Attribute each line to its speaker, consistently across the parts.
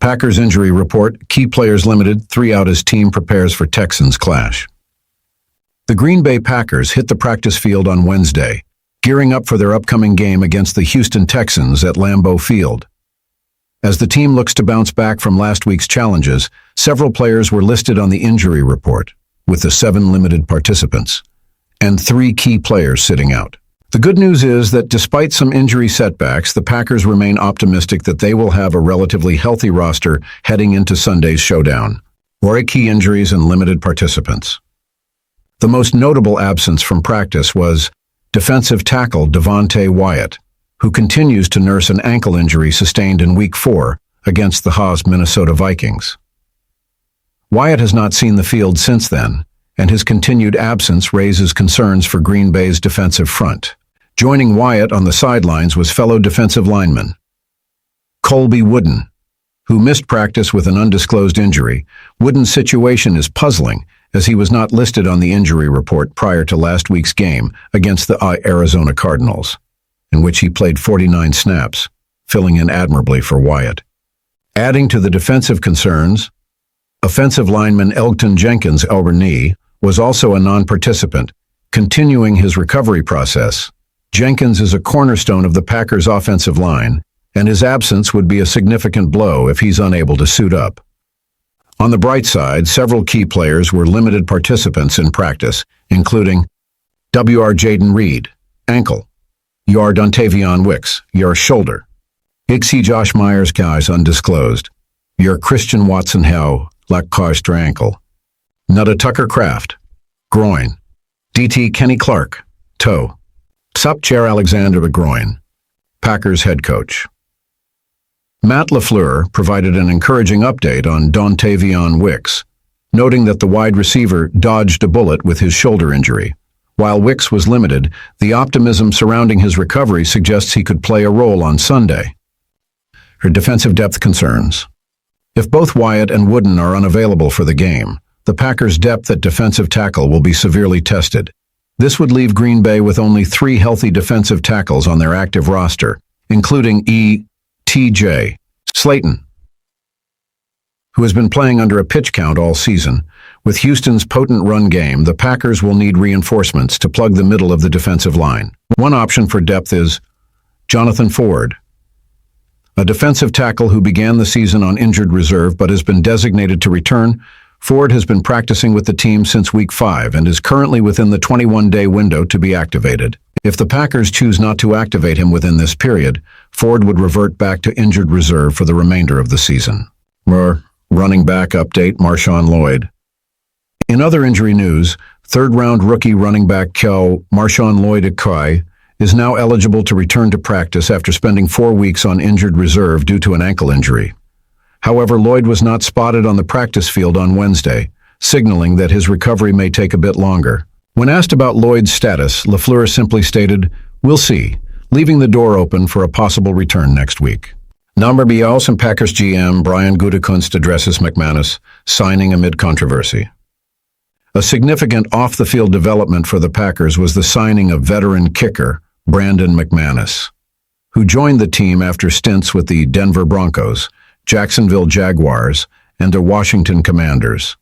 Speaker 1: Packers injury report, key players limited, 3 out as team prepares for Texans clash. The Green Bay Packers hit the practice field on Wednesday, gearing up for their upcoming game against the Houston Texans at Lambeau Field. As the team looks to bounce back from last week's challenges, several players were listed on the injury report, with the 7 limited participants, and 3 key players sitting out. The good news is that despite some injury setbacks, the Packers remain optimistic that they will have a relatively healthy roster heading into Sunday's showdown. Or key injuries and limited participants. The most notable absence from practice was defensive tackle Devonte Wyatt, who continues to nurse an ankle injury sustained in Week 4 against the Haas Minnesota Vikings. Wyatt has not seen the field since then, and his continued absence raises concerns for Green Bay's defensive front. Joining Wyatt on the sidelines was fellow defensive lineman Colby Wooden, who missed practice with an undisclosed injury. Wooden's situation is puzzling, as he was not listed on the injury report prior to last week's game against the Arizona Cardinals, in which he played 49 snaps, filling in admirably for Wyatt. Adding to the defensive concerns, offensive lineman Elgton Jenkins' elbow knee was also a non-participant, continuing his recovery process. Jenkins is a cornerstone of the Packers' offensive line, and his absence would be a significant blow if he's unable to suit up. On the bright side, several key players were limited participants in practice, including W.R. Jaden Reed, ankle, Yar Dontavion Wicks, your shoulder, Ixie Josh Myers guys undisclosed, your Christian Watson Howe, lackluster ankle, Nutta Tucker Craft, groin, D.T. Kenny Clark, toe, Sup Chair Alexander the groin, Packers head coach. Matt LaFleur provided an encouraging update on Dontavion Wicks, noting that the wide receiver dodged a bullet with his shoulder injury. While Wicks was limited, the optimism surrounding his recovery suggests he could play a role on Sunday. Her defensive depth concerns. If both Wyatt and Wooden are unavailable for the game, the Packers' depth at defensive tackle will be severely tested. This would leave Green Bay with only 3 healthy defensive tackles on their active roster, including T.J. Slaton, who has been playing under a pitch count all season. With Houston's potent run game, the Packers will need reinforcements to plug the middle of the defensive line. One option for depth is Jonathan Ford, a defensive tackle who began the season on injured reserve but has been designated to return. Ford has been practicing with the team since Week 5 and is currently within the 21-day window to be activated. If the Packers choose not to activate him within this period, Ford would revert back to injured reserve for the remainder of the season. Running back update, Marshawn Lloyd. In other injury news, third-round rookie running back Marshawn Lloyd is now eligible to return to practice after spending 4 weeks on injured reserve due to an ankle injury. However, Lloyd was not spotted on the practice field on Wednesday, signaling that his recovery may take a bit longer. When asked about Lloyd's status, LaFleur simply stated, "We'll see," leaving the door open for a possible return next week. Number BLs and Packers GM Brian Gutekunst addresses McManus, signing amid controversy. A significant off-the-field development for the Packers was the signing of veteran kicker Brandon McManus, who joined the team after stints with the Denver Broncos, Jacksonville Jaguars, and the Washington Commanders.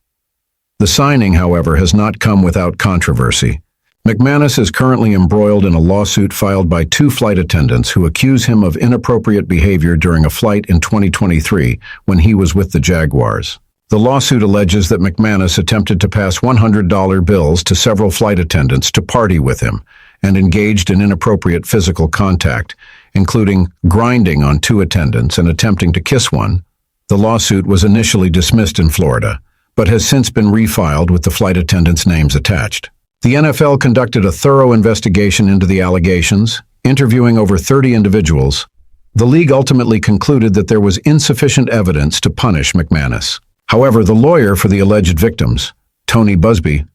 Speaker 1: The signing, however, has not come without controversy. McManus is currently embroiled in a lawsuit filed by 2 flight attendants who accuse him of inappropriate behavior during a flight in 2023 when he was with the Jaguars. The lawsuit alleges that McManus attempted to pass $100 bills to several flight attendants to party with him and engaged in inappropriate physical contact, including grinding on 2 attendants and attempting to kiss one. The lawsuit was initially dismissed in Florida, but has since been refiled with the flight attendants' names attached. The NFL conducted a thorough investigation into the allegations, interviewing over 30 individuals. The league ultimately concluded that there was insufficient evidence to punish McManus. However, the lawyer for the alleged victims, Tony Busby,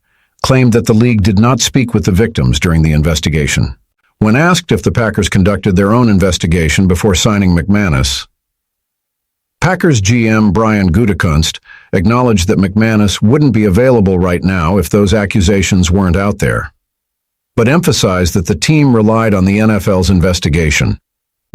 Speaker 1: claimed that the league did not speak with the victims during the investigation. When asked if the Packers conducted their own investigation before signing McManus, Packers GM Brian Gutekunst acknowledged that McManus wouldn't be available right now if those accusations weren't out there, but emphasized that the team relied on the NFL's investigation.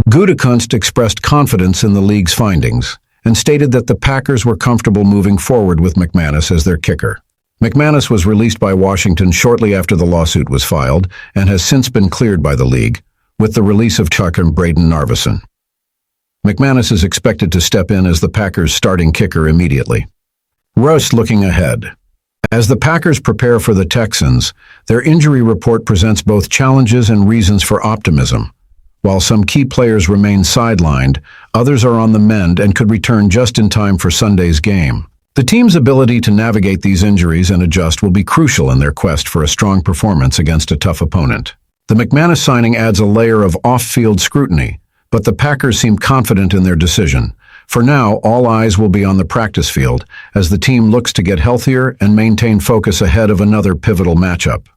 Speaker 1: Gutekunst expressed confidence in the league's findings, and stated that the Packers were comfortable moving forward with McManus as their kicker. McManus was released by Washington shortly after the lawsuit was filed and has since been cleared by the league, with the release of Chuck and Braden Narveson. McManus is expected to step in as the Packers' starting kicker immediately. Russ looking ahead. As the Packers prepare for the Texans, their injury report presents both challenges and reasons for optimism. While some key players remain sidelined, others are on the mend and could return just in time for Sunday's game. The team's ability to navigate these injuries and adjust will be crucial in their quest for a strong performance against a tough opponent. The McManus signing adds a layer of off-field scrutiny, but the Packers seem confident in their decision. For now, all eyes will be on the practice field as the team looks to get healthier and maintain focus ahead of another pivotal matchup.